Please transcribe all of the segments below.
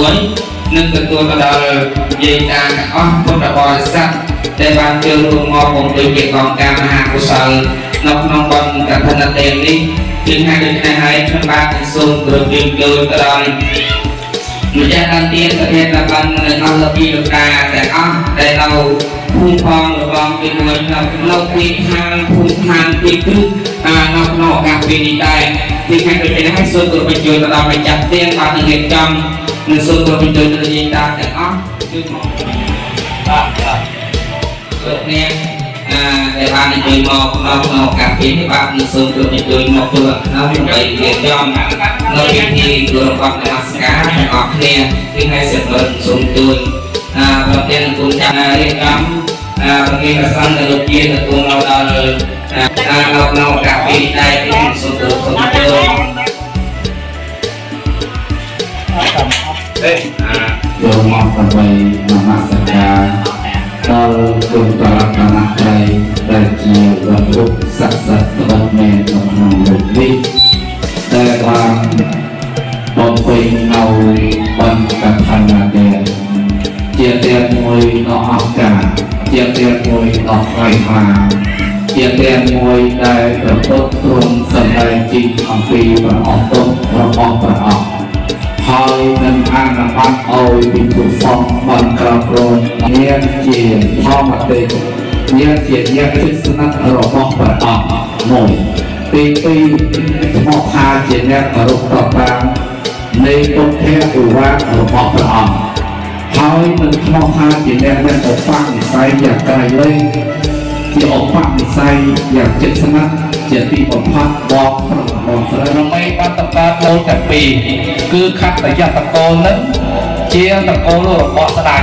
មួយនឹងទទួលទៅដល់យាយតាទាំងអស់ពុទ្ធបរិស័ទដែលបានចូលរួមមកបំពេញកិច្ចការមហាកុសលនៅក្នុងបុណ្យកឋិនទាននេះជាហេតុដូច្នេះហើយខ្ញុំបាទសូមគោរពរៀបចូលទៅដល់ម្ចាស់ដើមទានប្រធានបបាននៅអស់លោកពីលោកតាទាំងអស់ដែលនៅភូមិផងរបស់ពីមួយនៅទីខាងភូមិខាងទីគ្រឹះនៅក្នុងឱកាសពេលនេះដែរពីខាងដូចនេះហើយសូមគោរពបញ្ជូនទៅដល់ម្ចាស់ទានបាននឹងរៀបចំនិងសូមគោរពបញ្ជូនទៅយាយតាទាំងអស់ជួយមកលោកអ្នកដែលបានអញ្ជើញមកក្នុងឱកាសពេលនេះបាទនឹងសូមគោរពអញ្ជើញមកធ្វើដើម្បីរៀបចំនៅពិធីគោរពនមស្ការទាំងអស់គ្នាគឺឲ្យសិទ្ធិសូមជួយប្រធានគុំចាំរៀបចំប្រគេនប្រសានទៅលោកជាទទួលមកដល់នៅក្នុងឱកាសពេលនេះដែរគឺសូមគោរពសូមជួយយកមកដើម្បីនមស្ការដល់គុណបរតនត្រ័យដែលជាវត្ថុស័ក្តិសិទ្ធិដ៏មែនក្នុងលោកនេះដែលបានបំពេញនៅបណ្ឌកឋានទានជាទានមួយដ៏អស្ចារ្យជាទានមួយដ៏ថ្លៃថ្លាជាទានមួយដែលប្រពុតទ្រង់សម្ដែងពីអំពីព្រះអង្គទុករបស់ព្រះអង្គហើយនឹងអនុបត្តិឲ្យវិទ្យុសង្ឃបានក្រោបរងញាតិជាធម្មទេញាតិជាញាតិស្និទ្ធរបស់ព្រះអង្គមួយទីពីរឈ្មោះថាជាអ្នកគោរពប្រតាមនៃពុទ្ធិឧវាទរបស់ព្រះអង្គហើយនឹងឈ្មោះថាជាអ្នកមានឧបនិស្ស័យយ៉ាងក្រៃលែងជាឧបនិស្ស័យយ៉ាងជិតស្និទ្ធជាទីបំផុតបងស្រីរមីបានតកើតលោកតែពីរគឺខត្តយតកូលនឹងជាតកូលរបស់ស្ដេច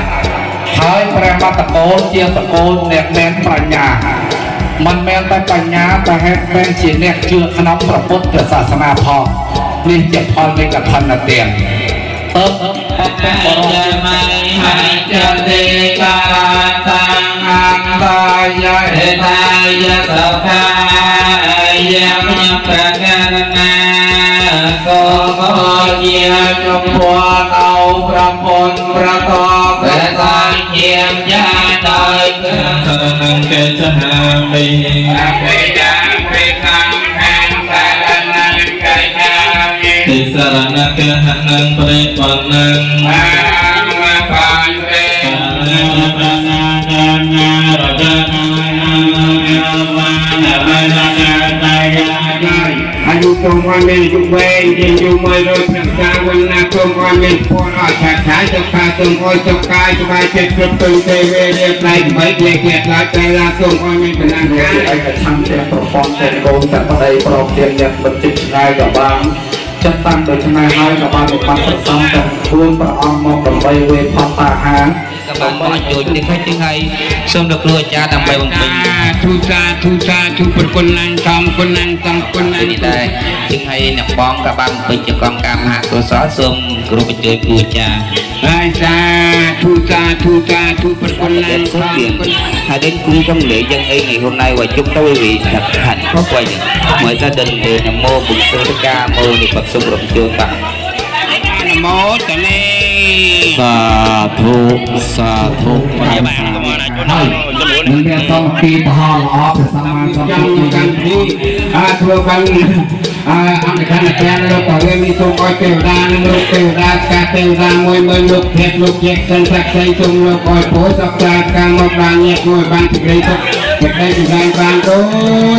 ហើយព្រះបតកូលជាតកូលអ្នកមានប្រាជ្ញាមិនមែនតែបញ្ញាតែហេតុមែនជាអ្នកជឿក្នុងព្រះពុទ្ធសាសនាផងនេះជាផលនៃកឋិនទានអបបរមហើយចទេកាតាំងអន្តយហេតាយសភាយាមប្រកាសណាសូមជាជំពរអោប្រពន្ធប្រកបព្រះសាជាចាដោយគឺសរណង្កេចហាមិអភិយាភិកំខាងសារណង្កេចហាមិទីសរណង្កេហនឹងព្រះវណ្ណងបានព្រះប្រាណានារតនាអាយុសូមឲ្យមានអាយុវែងជាយុមួយរយព្រះសាវណ្ណាសូមឲ្យមានពរអឆាឆាយសុខាសូមឲ្យសុខកាយសុខចិត្តគ្រប់ទៅទេវេរាផ្នែកបីជាអ្នកឡាយតែឡាសូមឲ្យមានបណ្ណាការឯកឆន្ទៈប្រព័ន្ធតែកូនតែប្តីប្រពន្ធអ្នកបន្តិចឆ្ងាយក៏បានចិត្តតាំងដូច្នេះហើយក៏បានបានប្រសងទាំងខ្លួនព្រះអង្គមកដើម្បីវេផតាហានក៏បានមកអញ្ជើញនេះហើយសូមលោកគ្រូអាចារ្យដើម្បីបំពេញទូសាទូប្រគុណណាំងចំគុណណាំងចំគុណណាំងនេះដែរជាងហើយអ្នកបងក៏បានបំពេញជាកងការមហាកុសលសូមគ្រូបញ្ជើញគ្រូអាចារ្យហើយទូប្រគុណណាំងសូមទៀនហើយđếnគ្រូtrong lễ dân ấy ngày hôm nay và chúng tôi vì thật hạnh phúc và mời gia đình về Nam Mô Bổn Sư Thích Ca Mâu Ni Phật xung rộng trường bạn Nam Mô Tây Ni sa thu các bạn có mời này những cái song khi họ lọ thì sao mà trong căn thi thưa căn ông cái này quen lúc ở đây mi xung coi tiêu đa cả tiêu đa môi bên lục thép lục dẹt sân sạch xây xung lục coi phố dọc ra càng một đàn nhẹ ngồi ban thực đây thôi thực đây thì đang ban tối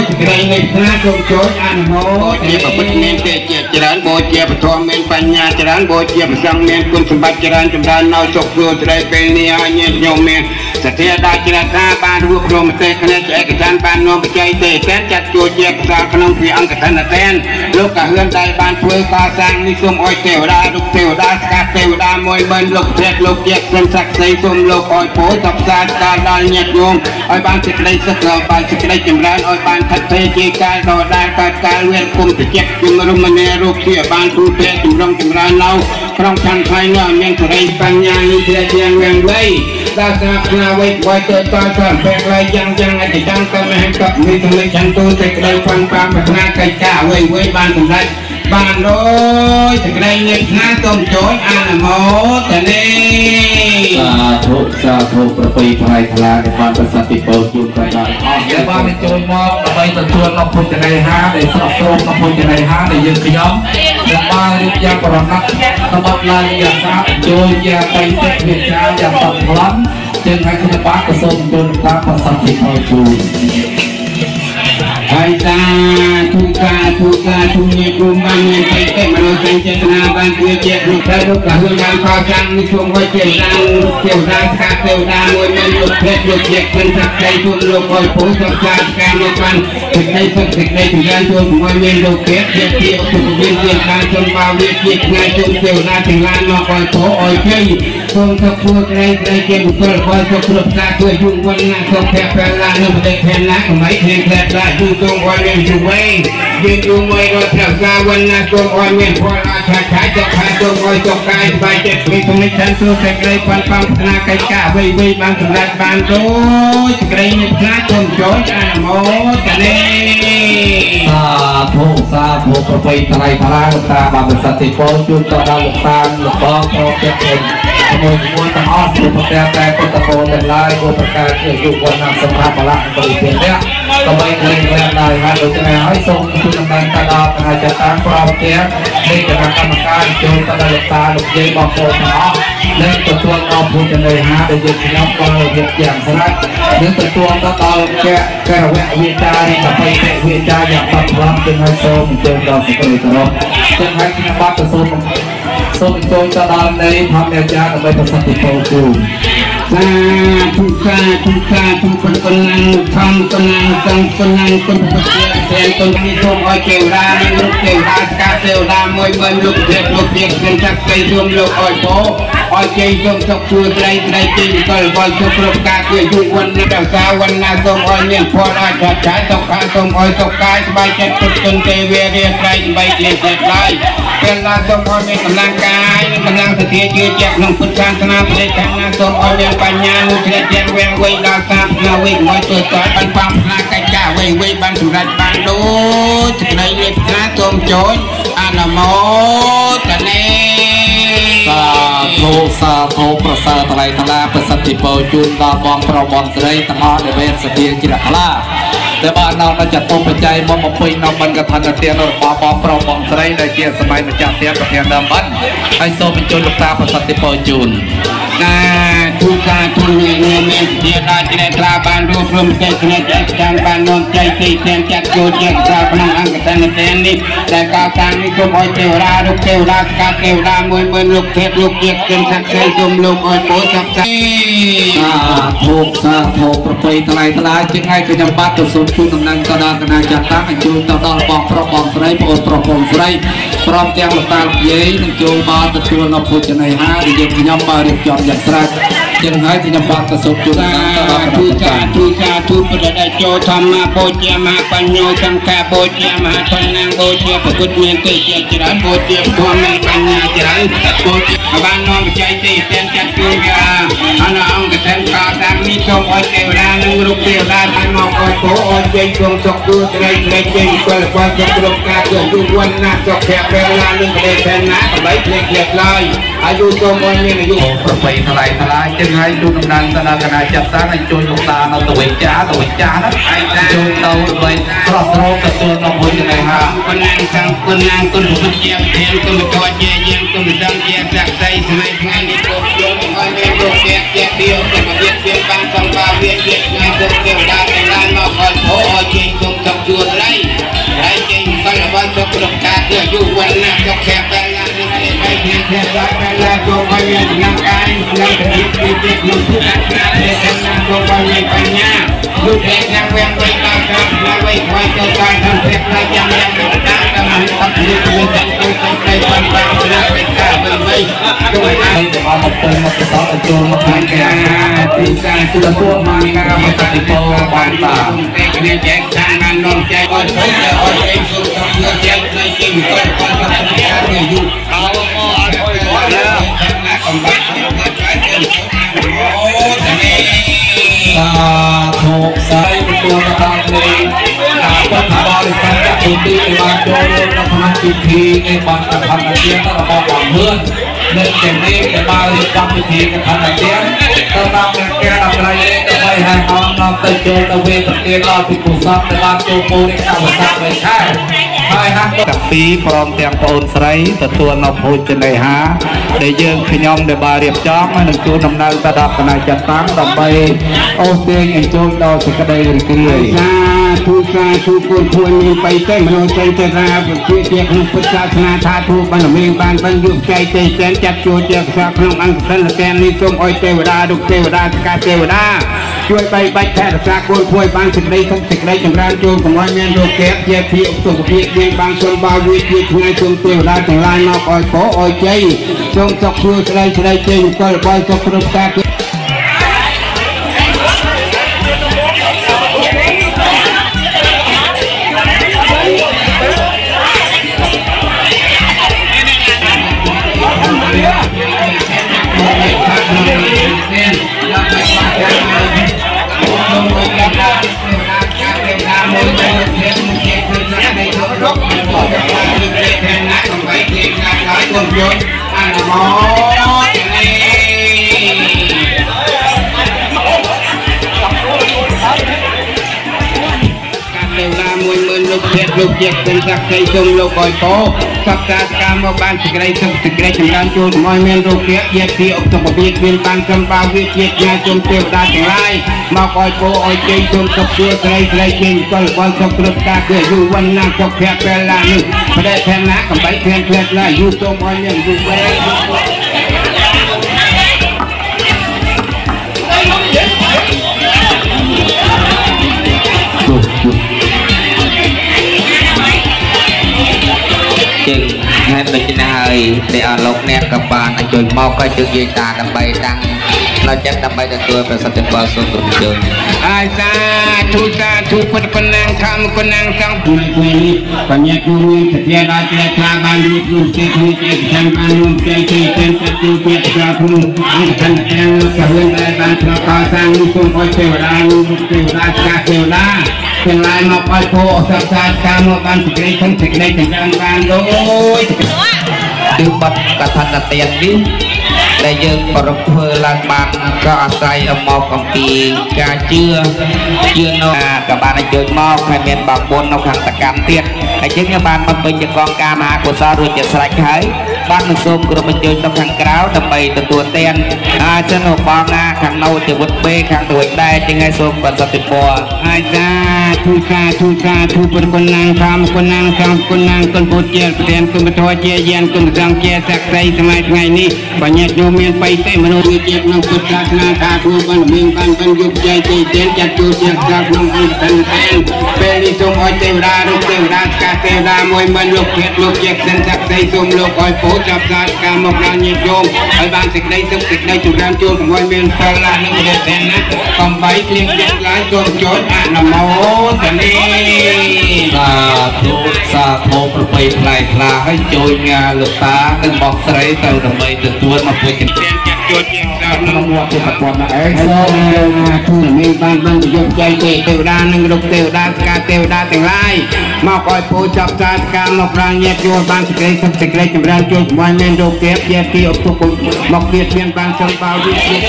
thực đây nghịch ra cùng chối ăn hố để mà bất nên để chỉ đàn bồi chia và thua men pan nhà chỉ đàn bồi chia và sang men quân sum bát chỉ đàn chúng ta nào chọc vừa từ đây bên nia nhẹ nhiều men sẽ thế đa chỉ đàn ca ban ruột rôm tê khné chạy cái đàn ban nom bị chạy tê tén chặt chua chia ra khăn phi ăn cái thân là tén lúc cả hương đây ban phơi ca sang đi xung oi tiêu đa cả tiêu đa môi bên lục thép lục dẹt sân sạch xây xung lục oi phố dọc ra ca đa nhẹ ngông oi ban thực đây sắc lờ ban thực đây chìm rán oi ban thật thế chi ca đò đa ca nguyên cùng thực chất chìm rung mà nè rục xỉa ban tu thế chìm rán lâu trong chăn thay nợ miếng thực đây ban nhà như thế gian nguyên vây ta sạp na vây quay tới ta sạp phép lại chăng ai chỉ chăng tâm hay cập như thằng lấy chăn tu thực đây quan và na cây cả vây ban thực đây បានដោយសេចក្តីញឹកណាសូមចូលអនុមោទនាសាធុប្រពៃថ្លៃថ្លាដែលបានប្រសិទ្ធិពលជួបទៅដល់អស់ដែលបានចូលមកដើម្បីទទួលនៅពុទ្ធនេហាដែលស្រស់ស្រូបនៅពុទ្ធនេហាដែលយើងខ្ញុំដែលបានរៀបចំប្រណិតរបស់ឡើងយ៉ាងស្អាតជួយយ៉ាងបៃតងវិជាយ៉ាងតបប្លន់จึงให้คุณป้าก็ส่งจนตามประสัทธิพอยจูហើយតាទុកាទុញគុំបានមានតែតែមនោសញ្ចេតនាបានគឺជាក្នុងផ្លូវលោកក៏ហ៊ានបានខកខាងនេះជុំវិញជាដានខាទេវតាមួយមានលោកភេទលោកជាគិនថាใจជួនលោកអើយពុទ្ធសង្ឃាការមកបានសេចក្តីសុខសេចក្តីចម្រើនជួនជាមួយមានលោកភេទជាសុខវិញ្ញាណបានជន់បាវាជាថ្ងៃជុំទេវតាទាំងឡាយមកអើយពោអើយជ័យសូមសុខពួរក្រីជាបុគ្គលបើសុខគ្រប់ការជួយយុវវណ្ណៈសុខភៈពេលឡានៅប្រទេសភេទណាកុំឲ្យឃ្លានខ្លាចឡាយទូងអរមានជួយយើងយូរមួយរត់ត្រូវការវណ្ណាទូងអរមានផលអាចឆាយចុកខាទូងអរចុកកាយស្បែកចិត្តពីទំនិញតាមទូសេចក្តីបានប្រាថ្នាកិច្ចការអ្វីបានសម្រេចបានដូចសេចក្តីនេះខ្លាចគុំចូលអនុមោទនាសាធុប្រពៃថ្លៃថ្លាលោកតាបានប្រសិទ្ធិពលជួបទៅដល់លោកតាលោកបងប្រុសទាំងមួយទាំងអស់ជួបប្រទះតែពុទ្ធពរទាំងឡាយគោលប្រការជាយុវណៈសម្រាប់បលៈបរិពាននេះក៏បីឃើញបានដែរហើយដូច្នេះហើយសូមជួយដំណើរទៅដល់គណៈចាត់តាប្រពៃនៃគណៈកម្មការចូលទៅដល់លោកតាលោកយាយបងប្អូនទាំងអស់និងទទួលអបពុទ្ធនេហាដែលយើងខ្ញុំក៏រៀបយ៉ាងស្រេចនិងទទួលទៅដល់កែវៈវិចារិកបិតិវិចារយ៉ាងបាត់ផ្លាស់จึงឲ្យសូមអញ្ជើញដល់សេចក្តីគោរពจึងឲ្យខ្ញុំបាទទៅសូមអញ្ជើញទៅដល់នៃធម្មអាចារ្យដើម្បីប្រសិទ្ធិពលគូទុកាទុគុណគុណនឹងធម្មគុណនឹងសង្ឃគុណនឹងគុណពុទ្ធជាគុណនេះសូមឲ្យទេវតានិងលោកទេវតាកាទេវតាមួយមើលលោកព្រះលោកជាគិនថាស្ដីរួមលោកឲ្យពោឲ្យជ័យសូមសុខជួយក្តីជ័យក៏វល់ជុំគ្រប់ការគឺយុវណ្ណដល់សាវណ្ណាសូមឲ្យមានផលអាចឆាយសុខខាសូមឲ្យសុខកាយស្បែកចិត្តពុទ្ធគុណទេវារាត្រៃបីលេខចិត្តឡើយពេលណាសូមឲ្យមានកម្លាំងកាយនិងកម្លាំងសតិជឿជាក់ក្នុងពុទ្ធសាសនាប្រទេសខាងណាសូមឲ្យមានបញ្ញានោះជ្រះជ្រះវែងវៃដល់តាមផ្នែកវិញមកធ្វើតើបានបាំផ្នែកកិច្ចការវៃបានសម្រេចបានដូចសេចក្តីនេះផ្សាសូមចូលអនុមោទនាសាធុប្រសើរថ្លៃថ្លាប្រសិទ្ធិពលជូនដល់បងប្រុសបងស្រីទាំងអស់ដែលមានសទ្ធាជ្រះថ្លាដែលបាននៅចតុបច្ច័យមក20នៅបិណ្ឌកថាទានរបស់បងប្រុសបងស្រីដែលជាសម័យម្ចាស់ទានប្រធានដើមបិណ្ឌហើយសូមបញ្ជូនលោកតាប្រសិទ្ធិពលជូនទុកាទុញមានជាដល់ជ្រះថ្លាបានរួមព្រមចិត្តគ្នាចាំបាននាំใจទីទាំងចាត់ចូលជាក្រៅក្នុងអង្គតនទាននេះដែលកោតតាំងនេះសូមឲ្យទេវតាលោកទេវតាស្កាទេវតាមួយមើលលោកទេពលោកជាគិនថាស្ដីសូមលោកឲ្យពោសព្ទសាធុប្រពៃថ្លៃថ្លាជាងឲ្យខ្ញុំបាទទៅសូមជូនដំណឹងទៅដល់គណៈចាត់តាំងឲ្យជួយទៅដល់បងប្រុសបងស្រីបងប្រុសបងស្រីព្រមទាំងលោកតាលោកយាយនឹងចូលមកទទួលនៅភោជនីយហាដែលយើងខ្ញុំបានរៀបចំយ៉ាងស្រេចចឹងហើយខ្ញុំបាទក៏សូមជូនដំណឹងទៅដល់គណៈចាត់តាំងទូប្រដេចូលធម្មបូជាមហាបញ្ញោសង្ឃបូជាមហាធននាងបូជាប្រពុតមានទេជាច្រើនបូជាធម៌មានបញ្ញាច្រើនបូជាបាននាំបច្ច័យទីទាំងចាត់ជួយអនុអង្គកសិនកោតាមនេះសូមឲ្យទេវតានិងរូបទេវតាបានមកអរគុណអរជ័យគង់សុខគួរក្រីជ័យពលផលគ្រប់ការគឺយុវណ្ណៈសុខភៈពេលឡានឹងប្រទេសណាកបីភ្លេចឡើយអាយុសូមឲ្យមានអាយុប្រពៃថ្លៃថ្លាចឹងហើយទូដំណើរទៅដល់គណៈចាត់តាំងឲ្យជួយលោកតានៅទៅវិញចាណាឯងចូលទៅដើម្បីស្រស់ស្រូបទទួលនៅមួយចំណែកហាគុណណាងខាងគុណណាងគុណពុទ្ធជាធានគុណតវជាយាងគុណដឹងជាសក្តិស្មេថ្ងៃនេះគ្រប់យកឲ្យមានរូបជាទៀវទៅវិទ្យាបានសម្បាវាជាថ្ងៃគ្រប់ទេវតាទាំងឡាយមកអរគុណអរជ័យគុំសុខជួរไรជ័យពលផលគ្រប់ការគឺយុវណ្ណៈសុខភៈពេលឡានឹងឯងជាព្រះរាជពេលឡាចូលឲ្យមានដំណើរការក្នុងប្រទេសជាក្នុងពុទ្ធសាសនាដែលណាចូលឲ្យមានបញ្ញាលោកឯងយ៉ាងវែងវៃដល់តាមផ្លូវវៃខ្វាយចូលតាមព្រះផ្លូវចាំយ៉ាងតាមតាមអត់មានទៅទាំងទៅទៅបានបានប្រាក់เป็นការវិញវៃជួយឲ្យអត់ទៅមកទៅដល់ចូលមកខាងការទីការទទួលមកការមកប្រតិពលបានតាមតែគ្នាចែកខាងបាននាំចែកឲ្យទៅឲ្យឯងចូលទៅចែកទៅជាមិនក៏គាត់ថាវាយូរអត់អត់ណាកំបាច់អូតែសាធុសាយទទួលដល់នេះការពុទ្ធប រិស័ទទូទីបានចូលរួមនៅក្នុងពិធីនៃបានកថាទានរបស់បងហឿននៅចំណេញដែលបានរៀបចំពិធីកថាទានទៅតាមការដាក់ត្រៃដើម្បីឲ្យអង្គនាំទៅចូលទៅវេប្រទានដល់ពិធីសពដែលបានចូលពូនៃកម្មវិធីបីខែហើយហាក់ទាំងពីរព្រមទាំងប្អូនស្រីទទួលនៅភោជនីយហាដែលយើងខ្ញុំដែលបានរៀបចំហើយនឹងជួនដំណើរទៅដល់គណៈចាត់តាំងដើម្បីអូសទាញអញ្ជើញដល់សេចក្តីរីករាយទូគូនខ្លួនមានបៃតេមនោចៃតរាប្រជាជាក្នុងពុទ្ធសាសនាថាទូបានរំលឹងបានបានយុគចៃតេចែនចាត់ជួជាខ្សែក្នុងអង្គសិលតែនេះសូមអោយទេវតាលោកទេវតាស្កាទេវតាជួយបីបាច់ថែរក្សាគូនខ្លួនបានសេចក្តីសុខសេចក្តីចម្រើនចូលកុំឲ្យមានរោគកែជាភិសុខភាពមានបានសូមបាវវិជាថ្ងៃសូមទេវតាទាំងឡាយមកអោយពោអោយជ័យសូមសុខជួយស្ដីស្ដីជ័យអង្គលបោសុខគ្រប់ការលោកជាเป็นศักดิ์សិទ្ធិសូមលោកអយពោសព្ទាការមកបានសេចក្តីសុខសេចក្តីចម្រើនចូលមកមានរោគជាជាពីអុកសុខភាពមានបានចំបាវិជាជាជុំទេវតាទាំងឡាយមកអយពោអយជ័យសូមសុខស្រួលស្រីស្រីជិញកលបលសុខគ្រប់ការគឺយូរវណ្ណាសុខភៈពេលឡានេះប្រដេធនៈកំបីឃ្លានឃ្លាតឡាយូរសូមអយមានយូរវែងจึงให้ไปที่นั่นเลยแต่อารมณ์เนี่ยกับบ้านจนมอกก็จึงยืนตาดำใบดังเราจะดำใบตัวประสัตย์บาสุตุจนอาซาทุกคนนั่งคำคนนั่งสังปุยปุยปัญญาจูมีเสียราเสียชาบานลูกลูกเสียที่เสียฉันบานลูกเสียที่เสียที่เสียชาพุงอันฉันแทงกระเพื่อมได้บานชาคาสังลูกส่งคอยเทวดาลูกเทวดาชาเทวดาเป็นลายมาคอยโพสับสายการมาบานสิกได้ทั้งสิกได้ทั้งการบานโดยคือบัดกระทันเตียนนี้ได้ยังประพฤติลานบานก็อาศัยมอกกัมปีกาเชื่อนอกับบานเจอมอกให้เมียนบางบนเอาขังตะการเตี้ยไอ้เจ้าเนี่ยบานมันเป็นจะกองกามากุศลรุ่งจะสลายหายบ้านมันส้มกระมันเจอต้องขังกราวทำไมตัวเตียนเจ้าหนูปองขังเนาจะวัดเบขังตัวได้จึงให้ส้มกับสติปัวอาจารย์ทุกคนนั่งคำคนนั่งคำคนนั่งคนพูดเจียเตียนคนมาทอเจียเย็นคนสังเจียสักใจสมัยไงนี่ปัญญาโยมไปเต้มโนวิจิตนังพุทธศาสนาธาตุบันเมืองบันยุบใจเตียนจัดจูเจียกับน้องอันตันเต้นเป็นลิสงอเทวดาลูกเทวดาสกาเทวดามวยมันลูกเขตลูกเจ็กสันสักใจสมลูกออยโผจับสาการมกราญโยมไอ้บ้านสิกได้สุขสิกได้จุดรามจูมวยเมียนพลานุเดชแทนนะกำใบเลี้ยงเด็กหลายโจมโจรอนโมตนีสาธุประเพณีพลายพลาให้โจยงาลูกตาตึงบอกใส่เต่าทำไมตึงตัวมาพูดกันจุดยิงดาวน้ำวัวที่ประกอบมาเองโซ่ทุนมีบ้านยุบใจเทวดาหนึ่งลูกเทวดาสกาเทวดาแต่งไรมาคอยปูจับสาการมาปรางเงียบโยนบ้านสิเกย์สิเกย์จำเริญจุดมวยเมนโดเก็บเย็บที่อบทุกคนบอกเกียรติเพียงบ้านชนเบาวิจิต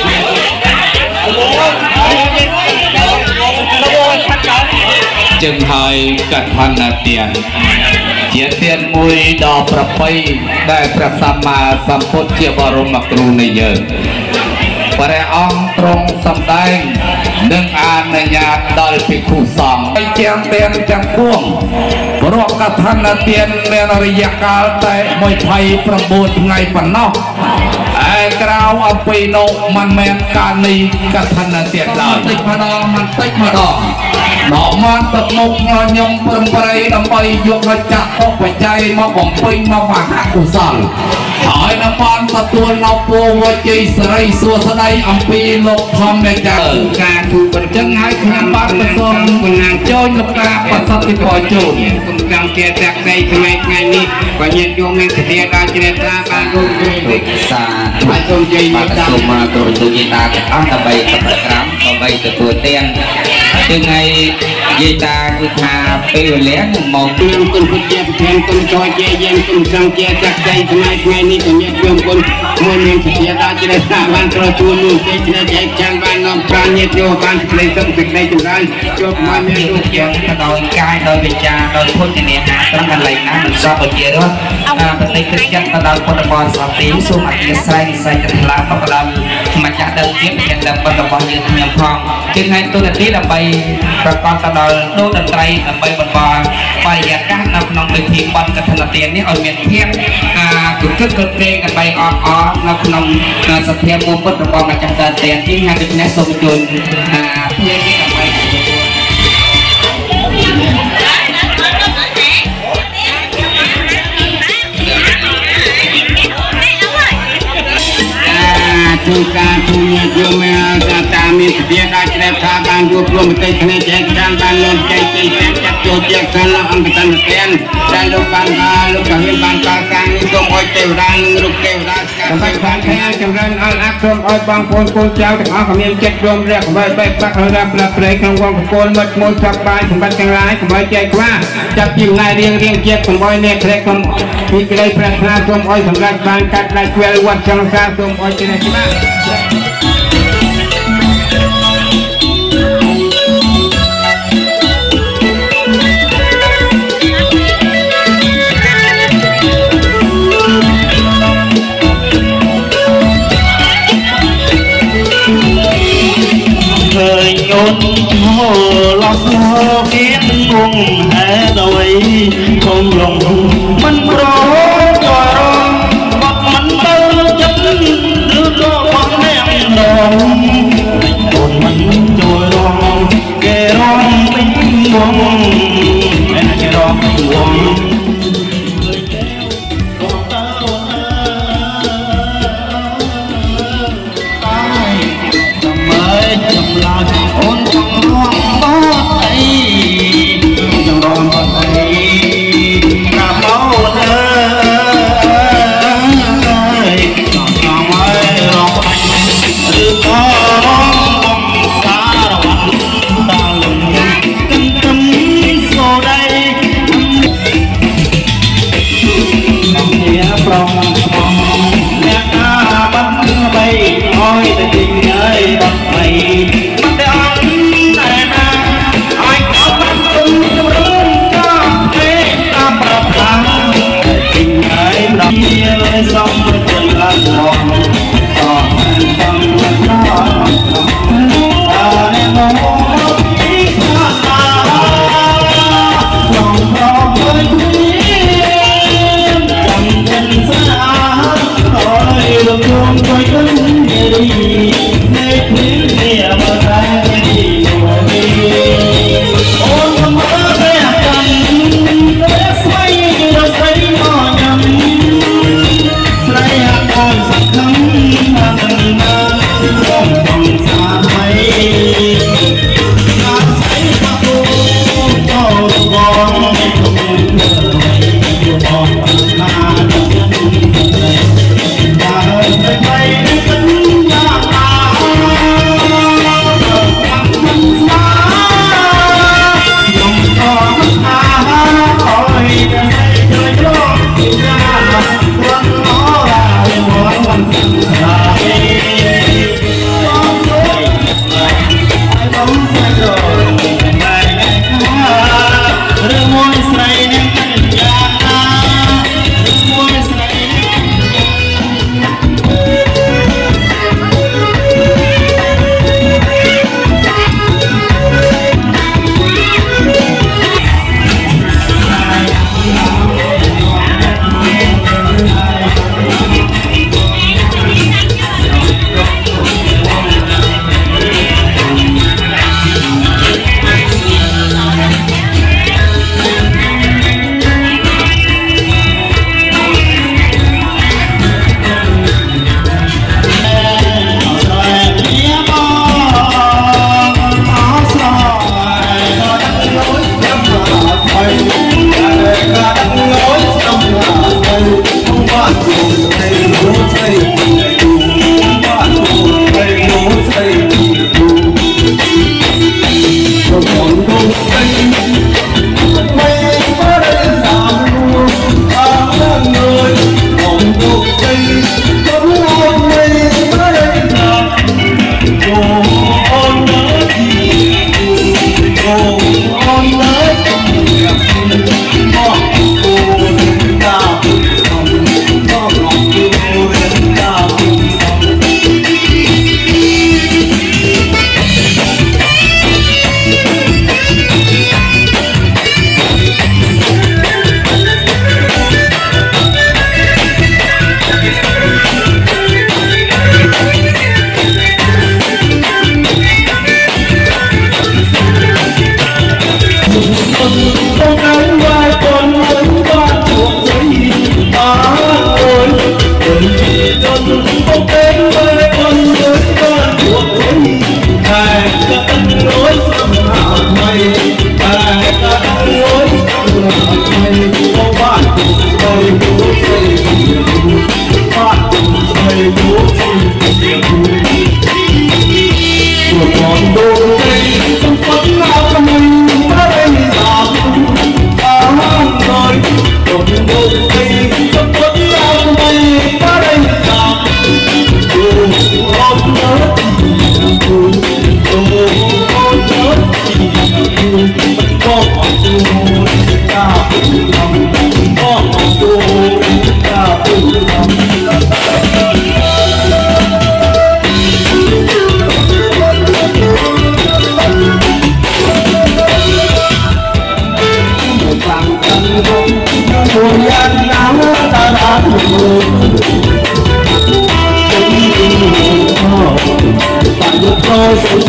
จึงให้กัทันเตียนเจียเตียนมวยดอกประเพยได้ประสัมมาสัมพุทธเจียบรมครูในเยินพระองค์ตรงสำแดงหนึ่งอาณาญาดอยภิกขุสองไปเจียงเตียนจังพ่วงรวมกัทันเตียนเรียนระยะกาลแต่มวยไทยประบูดไงปนนอกไอ้กราวอภิโนมันแมนการในกัทันเตียนเลยติดมาดองมันติดมาดองดอกมันตกมุกงอยงเปิ่มไปดำไปยกมาจับตกไปใจมาบ่มปิ้งมาหวานหักกุศลถอยน้ำมันประตูเราปูวัจีสไรสัวสไลอัมพีลกทอมในใจการถูกบันทึกให้ขนมบ้านผสมคนนางโจยลูกกาปัสสติปอจูนกุมกำเกียรติใจทำไมไงนี่ปัญญาโยมเสียดายเจริญตาบานรุ่งเรืองสาธุสมใจมาสมมาตัวตุจิตาอันตะใบตะกรามตะใบตะตัวเตียนจึงไง យាយតាគឺថាពេលវេលានឹងមក ខ្ញុំគុណពុទ្ធជាប្រធានគុណចោជាយើងគុណសង្ឃជាចាក់ใจថ្ងៃនេះក៏មានខ្ញុំគុណមួយមានជាដល់ជាថាបានត្រូវជួននោះទេឆ្នេះចែកចានបាននាំប្រាញាតិយកបានសេចក្តីសុខសេចក្តីចម្រើនជួបមកមានរូបជាទៅដោយកាយដោយវិជ្ជាដោយពុទ្ធនេហាត្រង់កន្លែងណាមិនសពជារត់ប្រតិទឹកចិត្តទៅដល់ពុទ្ធបរិស័ទទីសូមអធិស្ឋាននិស័យទៅថ្លាមកដល់ម្ចាស់ដើមជាប្រធានដើមពុទ្ធរបស់យើងខ្ញុំផងជាថ្ងៃទូនាទីដើម្បីប្រកបទៅដល់ដូនតន្ត្រីដើម្បីបន្តបរិយាកាសនៅក្នុងពិធីបុណ្យកឋិនទាននេះឲ្យមានភាពគំនិតគ្រប់គ្រងដើម្បីអបអរនៅក្នុងសទ្ធាមុខពុទ្ធរបស់ម្ចាស់ដើមទានជាងហើយដូច្នេះសូមជូនភ្លេងនេះដើម្បីជួការជួញាតិយោមតាមានវិទ្យាដាច់ជ្រែកថាបានរួបរวมប្រទេសគ្នាចែកចានបានលោកចែកទីចាត់ចូលជាកាលអង្គតន្ទានដែលលោកបានលោកក៏មានបានកសាងនេះសូមឲ្យទេវតានិងរូបទេវតាដើម្បីបានខាងចម្រើនអរអាប់សូមឲ្យបងប្អូនកូនចៅទាំងអស់ក៏មានចិត្តរួមរះកុំឲ្យបែកបាក់ហើយរាប់ប្រព្រៃក្នុងវងកកូលមិត្តមួយចាប់បាយសម្បត្តិទាំងឡាយកុំឲ្យចែកខ្វះចាប់ពីណៃរៀងជាតិកុំឲ្យអ្នកក្រែកកុំពីក្តីប្រាថ្នាសូមឲ្យសម្រេចបានកាត់ដាច់វាលវត្តចង្សាសូមឲ្យជាច្បាស់អូនហូឡោះគេគង់ហេតុអ្វីគង់លងមិនប្រក៏រងបាត់មិនទៅចិត្តឬក៏បងអ្នកដងអូនមិនចូលរងគេរងពេញវងមិនគេរងវងអូនចង់រងបត់អីចង់រងបត់អីកាប់អូនអើយចង់ឲ្យរងបាច់ឬក៏រងបំសារវត្តតាលំគិនត្រឹមសូដីមកជាប្រងអ្នកអាបាត់បីឲ្យតែទិញឲ្យបាត់បីសំប្រជិលឡងសំសំឡងអានមកពីខាងណាក្នុងប្រពៃចាំចិនស្អាតហើយរំលងជួយគុណរីនៃពេលនេះមកតែទីអូនមកតែកាន់តែស្វ័យរស្មីមកញ៉ាំស្រី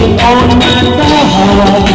xuống ôn ta hò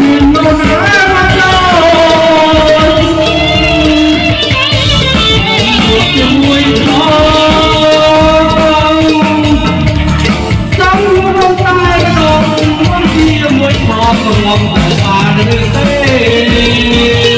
Hãy subscribe cho kênh Ghiền Mì Gõ để không bỏ lỡ những video hấp dẫn